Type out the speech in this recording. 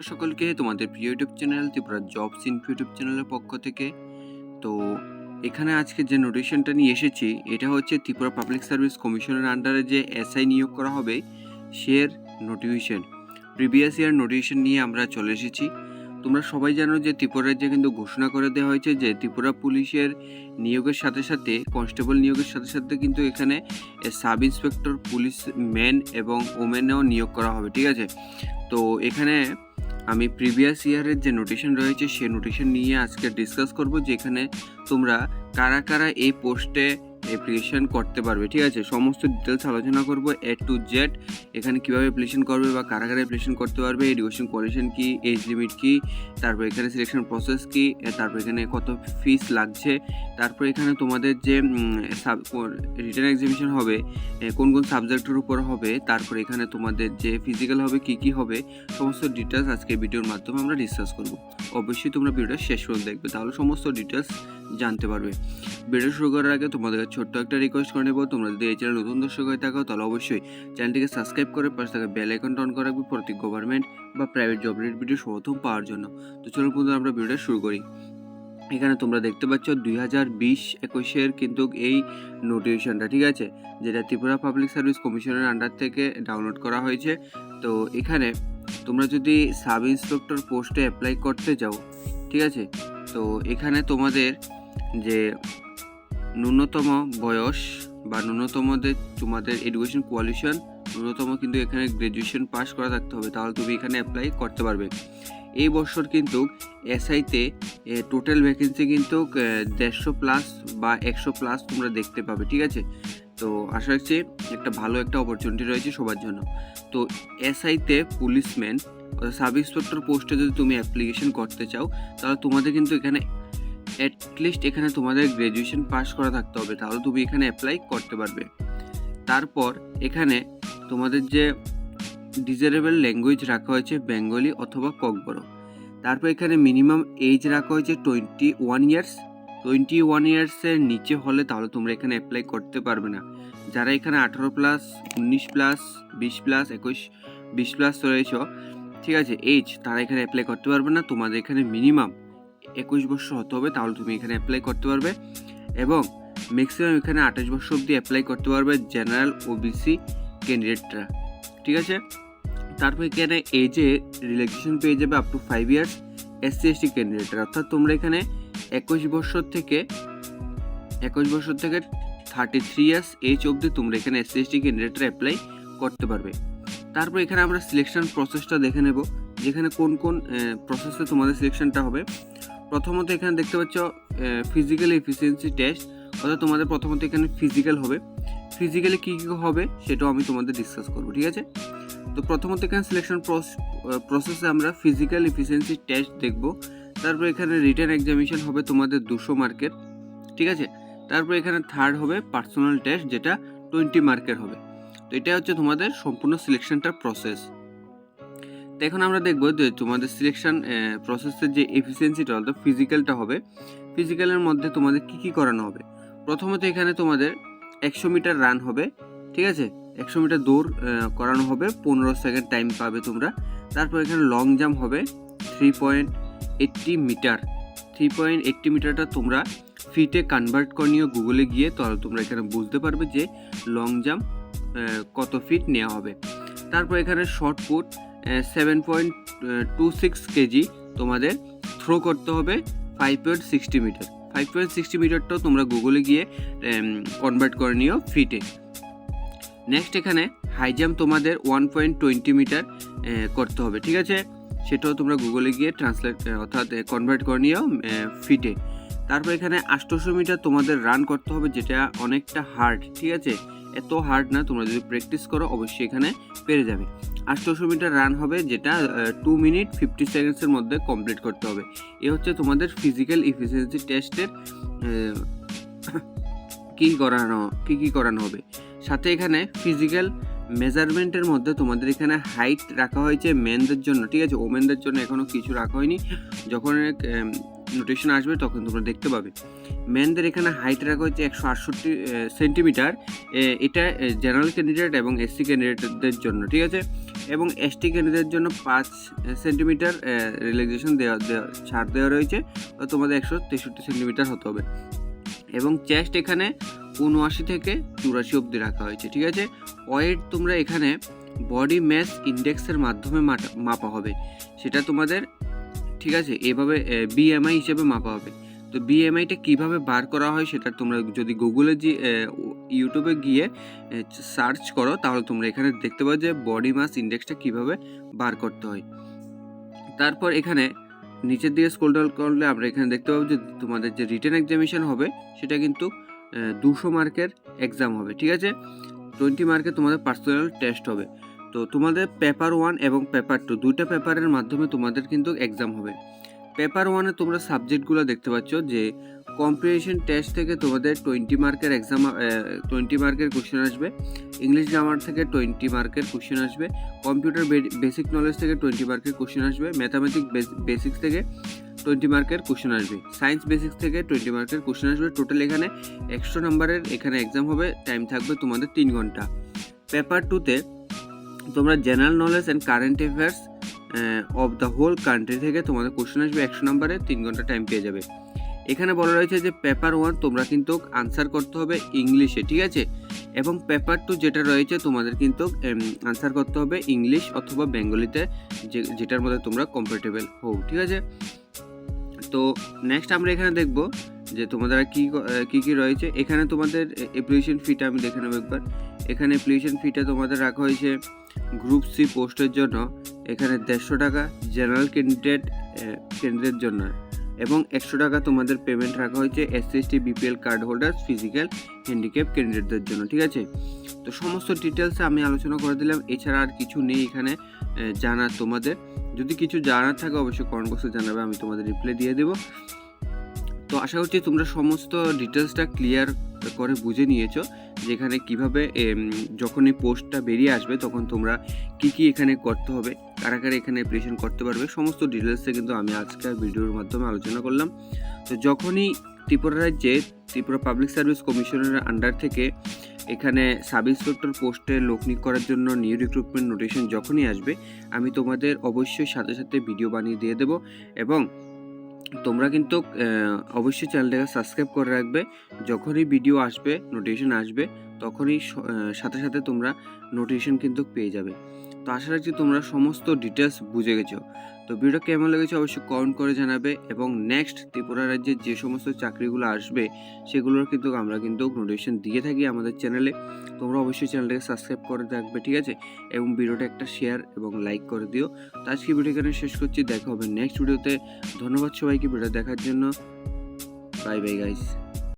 সকলকে তোমাদের প্রিয় YouTube channel Tripura jobs info YouTube চ্যানেলের পক্ষ থেকে। তো এখানে আজকে যে নোটিশনটা নিয়ে এসেছি এটা হচ্ছে ত্রিপুরা পাবলিক সার্ভিস কমিশনের আন্ডারে যে এসআই নিয়োগ করা হবে সের নোটিফিকেশন। প্রিভিয়াস ইয়ার নোটিফিকেশন নিয়ে আমরা চলে এসেছি। তোমরা সবাই জানো যে ত্রিপুরা রাজ্যে কিন্তু ঘোষণা করে দেওয়া হয়েছে যে ত্রিপুরা পুলিশের নিয়োগের সাথে সাথে কনস্টেবল নিয়োগের সাথে সাথে কিন্তু এখানে সাব ইন্সপেক্টর পুলিশ ম্যান এবং ওমেনও নিয়োগ করা হবে, ঠিক আছে। তো এখানে আমি প্রিভিয়াস ইয়ারের যে নোটিশন রয়েছে সেই নোটিশন নিয়ে আজকে ডিসকাস করব, যেখানে তোমরা কারা কারা এই পোস্টে অ্যাপ্লিকেশন করতে পারবে, ঠিক আছে। সমস্ত ডিটেলস আলোচনা করব এ টু জেড। এখানে কীভাবে অ্যাপ্লিকেশন করবে বা কারা কারা অ্যাপ্লিকেশন করতে পারবে, এডুকেশন কোয়ালিফিকেশন কী, এজ লিমিট কী, তারপর এখানে সিলেকশন প্রসেস কী, তারপর এখানে কত ফিস লাগছে, তারপর এখানে তোমাদের যে রিটেন এক্সামিনেশন হবে কোন কোন সাবজেক্টের উপর হবে, তারপর এখানে তোমাদের যে ফিজিক্যাল হবে কী কী হবে, সমস্ত ডিটেলস আজকে ভিডিওর মাধ্যমে আমরা ডিসকাস করব। অবশ্যই তোমরা ভিডিওটা শেষ পর্যন্ত দেখবে, তাহলে সমস্ত ডিটেলস জানতে পারবে। ভিডিও শুরু করার আগে তোমাদের ছোট্ট একটা রিকোয়েস্ট করে নেব, তোমরা যদি এই চ্যানেল নতুন দর্শক হয়ে থাকো তাহলে অবশ্যই চ্যানেলটিকে সাবস্ক্রাইব করে পাশে থাকা বেল আইকনটা অন করে রাখবে প্রতি গভর্নমেন্ট বা প্রাইভেট জব রিলেটেড ভিডিও সর্বপ্রথম পাওয়ার জন্য। তো চলুন বন্ধুরা আমরা ভিডিওটা শুরু করি। এখানে তোমরা দেখতে পাচ্ছ 2020-21 কিন্তু এই নোটিফিকেশনটা, ঠিক আছে, যেটা ত্রিপুরা পাবলিক সার্ভিস কমিশনের আন্ডার থেকে ডাউনলোড করা হয়েছে। তো এখানে তোমরা যদি সাব ইন্সপেক্টর পোস্টে অ্যাপ্লাই করতে যাও, ঠিক আছে, তো এখানে তোমাদের যে ন্যূনতম বয়স বা তোমাদের এডুকেশন কোয়ালিফিকেশন ন্যূনতম কিন্তু এখানে গ্র্যাজুয়েশন পাস করা থাকতে হবে, তাহলে তুমি এখানে অ্যাপ্লাই করতে পারবে। এই বছর কিন্তু এসআইতে টোটাল ভ্যাকেন্সি কিন্তু 150+ বা 100+ তোমরা দেখতে পাবে, ঠিক আছে। তো আশা রাখছি একটা ভালো একটা অপরচুনিটি রয়েছে সবার জন্য। তো এসআইতে পুলিশম্যান সাব ইন্সপেক্টর পোস্টে যদি তুমি অ্যাপ্লিকেশন করতে চাও তাহলে তোমাদের কিন্তু এখানে অ্যাটলিস্ট এখানে তোমাদের গ্র্যাজুয়েশন পাস করা থাকতে হবে, তাহলে তুমি এখানে অ্যাপ্লাই করতে পারবে। তারপর এখানে তোমাদের যে ডিজারেবল ল্যাঙ্গুয়েজ রাখা হয়েছে বেঙ্গলি অথবা ককবরক। তারপর এখানে মিনিমাম এজ রাখা হয়েছে 21 ইয়ার্স। 21 ইয়ার্সের নিচে হলে তাহলে তোমরা এখানে অ্যাপ্লাই করতে পারবে না। যারা এখানে 18+, 19+, 20+, 20+ রয়েছ, ঠিক আছে, এজ, তারা এখানে অ্যাপ্লাই করতে পারবে না। তোমাদের এখানে মিনিমাম 21 বছর হতে হবে, তাহলে তুমি এখানে অ্যাপ্লাই করতে পারবে। এবং ম্যাক্সিমাম এখানে 28 বছর অবধি অ্যাপ্লাই করতে পারবে জেনারেল ওবিসি ক্যান্ডিডেটরা, ঠিক আছে। তারপর এখানে এজে রিল্যাক্সেশন পেয়ে যাবে আপ টু 5 ইয়ার্স SC/ST ক্যান্ডিডেটরা, অর্থাৎ তোমরা এখানে 21 বছর থেকে 33 ইয়ার্স এজ অবধি তোমরা এখানে SC/ST ক্যান্ডিডেটরা অ্যাপ্লাই করতে পারবে। তারপর এখানে আমরা সিলেকশন প্রসেসটা দেখে নেব, যেখানে কোন কোন প্রসেসে তোমাদের সিলেকশনটা হবে। প্রথমত এখানে দেখতে পাচ্ছ ফিজিক্যাল এফিসিয়েন্সি টেস্ট, অর্থাৎ তোমাদের প্রথমত এখানে ফিজিক্যাল হবে। ফিজিক্যালি কী কী হবে সেটাও আমি তোমাদের ডিসকাস করবো, ঠিক আছে। তো প্রথমত এখানে সিলেকশন প্রসেসে আমরা ফিজিক্যাল এফিসিয়েন্সি টেস্ট দেখব। তারপর এখানে রিটেন এক্সামিনেশন হবে তোমাদের 200 মার্কের, ঠিক আছে। তারপর এখানে থার্ড হবে পার্সোনাল টেস্ট, যেটা 20 মার্কের হবে। তো এটা হচ্ছে তোমাদের সম্পূর্ণ সিলেকশনটার প্রসেস। তো এখন আমরা দেখবো যে তোমাদের সিলেকশন প্রসেসের যে এফিসিয়েন্সিটা অর্থাৎ ফিজিক্যালটা হবে। ফিজিক্যালের মধ্যে তোমাদের কী কী করানো হবে। প্রথমত এখানে তোমাদের 100 মিটার রান হবে, ঠিক আছে, 100 মিটার দৌড় করানো হবে, 15 সেকেন্ড টাইম পাবে তোমরা। তারপর এখানে লং জাম্প হবে 3.80 মিটার। 3.80 মিটারটা তোমরা ফিটে কনভার্ট করে নিও গুগলে গিয়ে, তাহলে তোমরা এখানে বুঝতে পারবে যে লং জাম্প কত ফিট নেওয়া হবে। তারপর এখানে শর্ট পুট 7.26 কেজি তোমাদের থ্রো করতে হবে 5.60 মিটার। 5.60 মিটারটাও তোমরা গুগলে গিয়ে কনভার্ট করে নিও ফিটে। নেক্সট এখানে হাই জাম্প তোমাদের 1.20 মিটার করতে হবে, ঠিক আছে, সেটাও তোমরা গুগলে গিয়ে ট্রান্সলেট অর্থাৎ কনভার্ট করে নিও ফিটে। তারপর এখানে 800 মিটার তোমাদের রান করতে হবে, যেটা অনেকটা হার্ড, ঠিক আছে, এত হার্ড না, তোমরা যদি প্র্যাকটিস করো অবশ্যই এখানে পেরে যাবে। 800 মিটার রান হবে, যেটা 2 মিনিট 50 সেকেন্ডসের মধ্যে কমপ্লিট করতে হবে। এ হচ্ছে তোমাদের ফিজিক্যাল এফিসিয়েন্সি টেস্টের কী কী করানো হবে। সাথে এখানে ফিজিক্যাল মেজারমেন্টের মধ্যে তোমাদের এখানে হাইট রাখা হয়েছে মেনদের জন্য, ঠিক আছে, ওমেনদের জন্য এখনও কিছু রাখা হয়নি। যখন নোটিশন আসবে তখন তোমরা দেখতে পাবে। মেনদের এখানে হাইট রাখা হয়েছে 168 সেন্টিমিটার, এটা জেনারেল ক্যান্ডিডেট এবং SC ক্যান্ডিডেটদের জন্য, ঠিক আছে। এবং এসটি ক্যান্ডিডেটের জন্য 5 সেন্টিমিটার রিল্যাক্সেশন ছাড় দেওয়া রয়েছে, তো তোমাদের 163 সেন্টিমিটার হতে হবে। এবং চেস্ট এখানে 79 থেকে 84 অবধি রাখা হয়েছে, ঠিক আছে। ওয়েট তোমরা এখানে বডি ম্যাস ইন্ডেক্সের মাধ্যমে মাপা হবে, সেটা তোমাদের, ঠিক আছে, এভাবে বিএমআই হিসেবে মাপা হবে। তো বিএমআইটা কীভাবে বার করা হয় সেটা তোমরা যদি গুগলে ইউটিউবে গিয়ে সার্চ করো, তাহলে তোমরা এখানে দেখতে পাবে যে বডি মাস ইন্ডেক্সটা কীভাবে বার করতে হয়। তারপর এখানে নিচের দিকে স্ক্রল ডাউন করলে আমরা এখানে দেখতে পাবো যে তোমাদের যে রিটেন এক্সামিনেশন হবে সেটা কিন্তু 200 মার্কের এক্সাম হবে, ঠিক আছে। 20 মার্কের তোমাদের পার্সোনাল টেস্ট হবে। তো তোমাদের পেপার 1 এবং পেপার 2 দুইটা পেপারের মাধ্যমে তোমাদের কিন্তু এক্সাম হবে। পেপার 1-এ তোমরা সাবজেক্টগুলো দেখতে পাচ্ছ যে কম্প্রিহেনশন টেস্ট থেকে তোমাদের 20 মার্কের এক্সাম, 20 মার্কের কোশ্চেন আসবে। ইংলিশ গ্রামার থেকে 20 মার্কের কোশ্চেন আসবে। কম্পিউটার বেসিক নলেজ থেকে 20 মার্কের কোশ্চেন আসবে। ম্যাথামেটিক্স বেসিক্স থেকে 20 মার্কের কোশ্চেন আসবে। সায়েন্স বেসিক্স থেকে 20 মার্কের কোশ্চেন আসবে। টোটাল এখানে 100 নাম্বারের এখানে এক্সাম হবে। টাইম থাকবে তোমাদের 3 ঘন্টা। পেপার 2-তে তোমরা general knowledge and current affairs of the whole country থেকে তোমাদের কোশ্চেন আসবে 100 নাম্বারে, 3 ঘন্টা টাইম পেয়ে যাবে। এখানে বলা রয়েছে যে পেপার 1 তোমরা কিন্তু আনসার করতে হবে ইংলিশে, ঠিক আছে। এবং পেপার 2 যেটা রয়েছে তোমাদের কিন্তু আনসার করতে হবে ইংলিশ অথবা বেঙ্গলিতে, যেটার মধ্যে তোমরা কমফোর্টেবল হও, ঠিক আছে। তো নেক্সট আমরা এখানে দেখব যে তোমাদের কি রয়েছে। এখানে তোমাদের অ্যাপ্লিকেশন ফিটা আমি দেখে নেব একবার। এখানে অ্যাপ্লিকেশন ফিটা তোমাদের রাখা হয়েছে গ্রুপ সি পোস্টের জন্য এখানে 150 টাকা, জেনারেল ক্যান্ডিডেট জন্য, এবং 100 টাকা তোমাদের পেমেন্ট রাখা হয়েছে SC/ST BPL card holder physical handicap ক্যান্ডিডেটদের জন্য, ঠিক আছে। তো সমস্ত ডিটেলস আমি আলোচনা করে দিলাম, এছাড়া আর কিছু নেই এখানে জানার। তোমাদের যদি কিছু জানার থাকে অবশ্যই কমেন্ট বক্সে জানাবে, আমি তোমাদের রিপ্লাই দিয়ে দেবো। তো আশা করছি তোমরা সমস্ত ডিটেলসটা ক্লিয়ার করে বুঝে নিয়েছো, যেখানে কিভাবে যখন এই পোস্টটা বেরিয়ে আসবে তখন তোমরা কি এখানে করতে হবে, কারা এখানে অ্যাপ্লিকেশন করতে পারবে, সমস্ত ডিটেলসে কিন্তু আমি আজকের ভিডিওর মাধ্যমে আলোচনা করলাম। তো যখনই ত্রিপুরা রাজ্যে ত্রিপুরা পাবলিক সার্ভিস কমিশনের আন্ডার থেকে এখানে সাব ইন্সপেক্টর পোস্টে লোক নিয়োগ করার জন্য নিউ রিক্রুটমেন্ট নোটিফিকেশন যখনই আসবে, আমি তোমাদের অবশ্যই সাথে সাথে ভিডিও বানিয়ে দিয়ে দেবো। এবং তোমরা কিন্তু অবশ্যই চ্যানেলটাকে সাবস্ক্রাইব করে রাখবে। যখনই ভিডিও আসবে, নোটিফিকেশন আসবে, তখনই সাথে সাথে তোমরা নোটিফিকেশন কিন্তু পেয়ে যাবে। তো আশা রাখছি তোমরা সমস্ত ডিটেলস বুঝে গেছো। তো ভিডিও কেমন লেগেছে অবশ্যই কমেন্ট করে জানাবে। এবং নেক্সট ত্রিপুরা রাজ্যে যে সমস্ত চাকরিগুলো আসবে সেগুলোর কিন্তু আমরা কিন্তু নোটিফিকেশন দিয়ে থাকি আমাদের চ্যানেলে। তোমরা অবশ্যই চ্যানেলটাকে সাবস্ক্রাইব করে রাখবে, ঠিক আছে। এবং ভিডিওটা একটা শেয়ার এবং লাইক করে দিও। তো আজকে ভিডিও এখানে শেষ করছি, দেখা হবে নেক্সট ভিডিওতে। ধন্যবাদ সবাইকে ভিডিও দেখার জন্য। Bye bye guys.